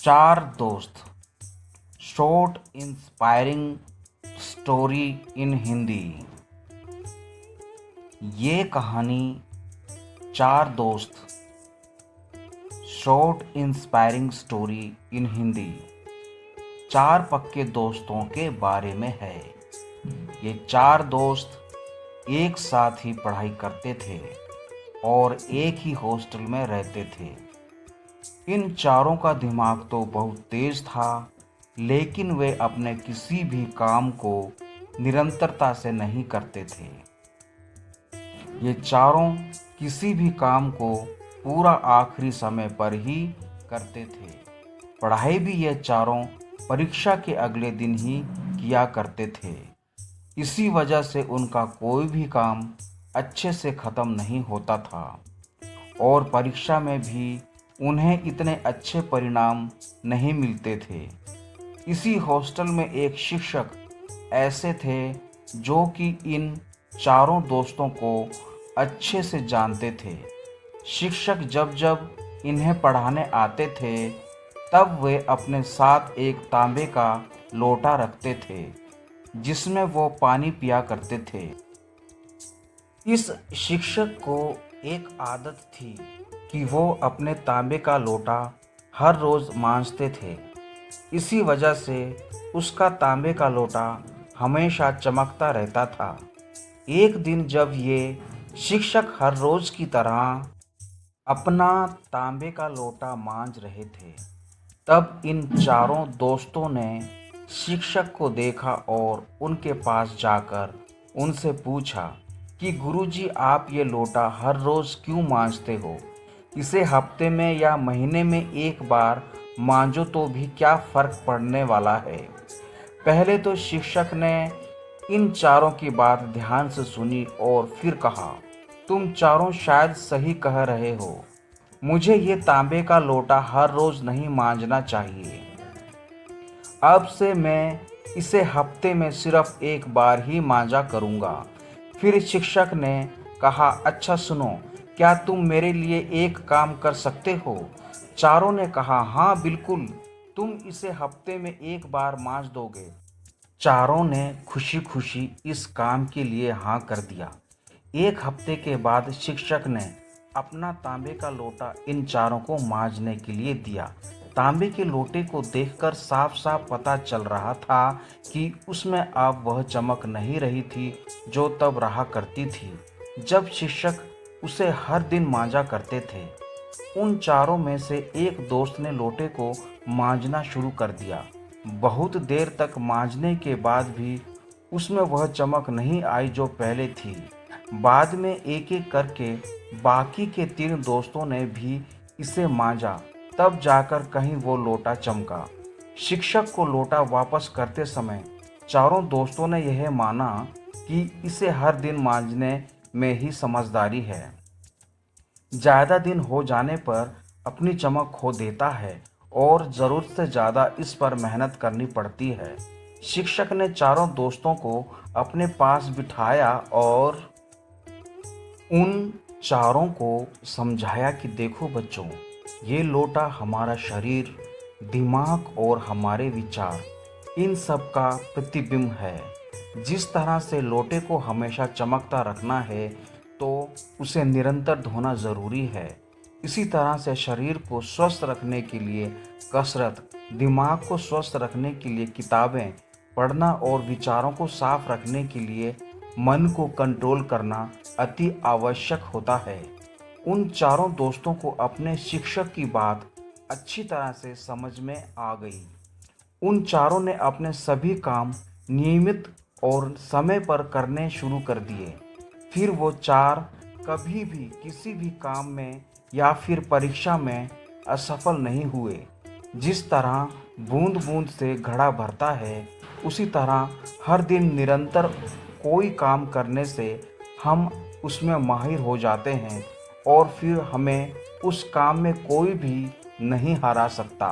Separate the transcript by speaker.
Speaker 1: चार दोस्त short inspiring story in Hindi. ये कहानी चार दोस्त short inspiring story in Hindi चार पक्के दोस्तों के बारे में है। ये चार दोस्त एक साथ ही पढ़ाई करते थे और एक ही हॉस्टल में रहते थे। इन चारों का दिमाग तो बहुत तेज था, लेकिन वे अपने किसी भी काम को निरंतरता से नहीं करते थे। ये चारों किसी भी काम को पूरा आखिरी समय पर ही करते थे। पढ़ाई भी ये चारों परीक्षा के अगले दिन ही किया करते थे। इसी वजह से उनका कोई भी काम अच्छे से ख़त्म नहीं होता था और परीक्षा में भी उन्हें इतने अच्छे परिणाम नहीं मिलते थे। इसी हॉस्टल में एक शिक्षक ऐसे थे जो कि इन चारों दोस्तों को अच्छे से जानते थे। शिक्षक जब जब इन्हें पढ़ाने आते थे तब वे अपने साथ एक तांबे का लोटा रखते थे जिसमें वो पानी पिया करते थे। इस शिक्षक को एक आदत थी कि वो अपने तांबे का लोटा हर रोज़ मांजते थे। इसी वजह से उसका तांबे का लोटा हमेशा चमकता रहता था। एक दिन जब ये शिक्षक हर रोज़ की तरह अपना तांबे का लोटा मांज रहे थे, तब इन चारों दोस्तों ने शिक्षक को देखा और उनके पास जाकर उनसे पूछा कि गुरुजी, आप ये लोटा हर रोज़ क्यों मांजते हो? इसे हफ्ते में या महीने में एक बार मांजो तो भी क्या फ़र्क पड़ने वाला है। पहले तो शिक्षक ने इन चारों की बात ध्यान से सुनी और फिर कहा, तुम चारों शायद सही कह रहे हो। मुझे ये तांबे का लोटा हर रोज़ नहीं मांजना चाहिए। अब से मैं इसे हफ्ते में सिर्फ एक बार ही मांजा करूँगा। फिर शिक्षक ने कहा, अच्छा सुनो, क्या तुम मेरे लिए एक काम कर सकते हो? चारों ने कहा, हाँ बिल्कुल, तुम इसे हफ्ते में एक बार मांज दोगे। चारों ने खुशी खुशी इस काम के लिए हाँ कर दिया। एक हफ्ते के बाद शिक्षक ने अपना तांबे का लोटा इन चारों को मांजने के लिए दिया। तांबे के लोटे को देखकर साफ साफ पता चल रहा था कि उसमें अब वह चमक नहीं रही थी जो तब रहा करती थी जब शिक्षक उसे हर दिन मांजा करते थे। उन चारों में से एक दोस्त ने लोटे को मांजना शुरू कर दिया। बहुत देर तक मांजने के बाद भी उसमें वह चमक नहीं आई जो पहले थी। बाद में एक एक करके बाकी के तीन दोस्तों ने भी इसे मांजा, तब जाकर कहीं वो लोटा चमका। शिक्षक को लोटा वापस करते समय चारों दोस्तों ने यह माना कि इसे हर दिन मांजने में ही समझदारी है। ज़्यादा दिन हो जाने पर अपनी चमक खो देता है और ज़रूरत से ज़्यादा इस पर मेहनत करनी पड़ती है। शिक्षक ने चारों दोस्तों को अपने पास बिठाया और उन चारों को समझाया कि देखो बच्चों, ये लोटा हमारा शरीर, दिमाग और हमारे विचार, इन सब का प्रतिबिंब है। जिस तरह से लोटे को हमेशा चमकता रखना है तो उसे निरंतर धोना ज़रूरी है। इसी तरह से शरीर को स्वस्थ रखने के लिए कसरत, दिमाग को स्वस्थ रखने के लिए किताबें पढ़ना और विचारों को साफ रखने के लिए मन को कंट्रोल करना अति आवश्यक होता है। उन चारों दोस्तों को अपने शिक्षक की बात अच्छी तरह से समझ में आ गई। उन चारों ने अपने सभी काम नियमित और समय पर करने शुरू कर दिए। फिर वो चार कभी भी किसी भी काम में या फिर परीक्षा में असफल नहीं हुए। जिस तरह बूंद बूंद से घड़ा भरता है, उसी तरह हर दिन निरंतर कोई काम करने से हम उसमें माहिर हो जाते हैं और फिर हमें उस काम में कोई भी नहीं हरा सकता।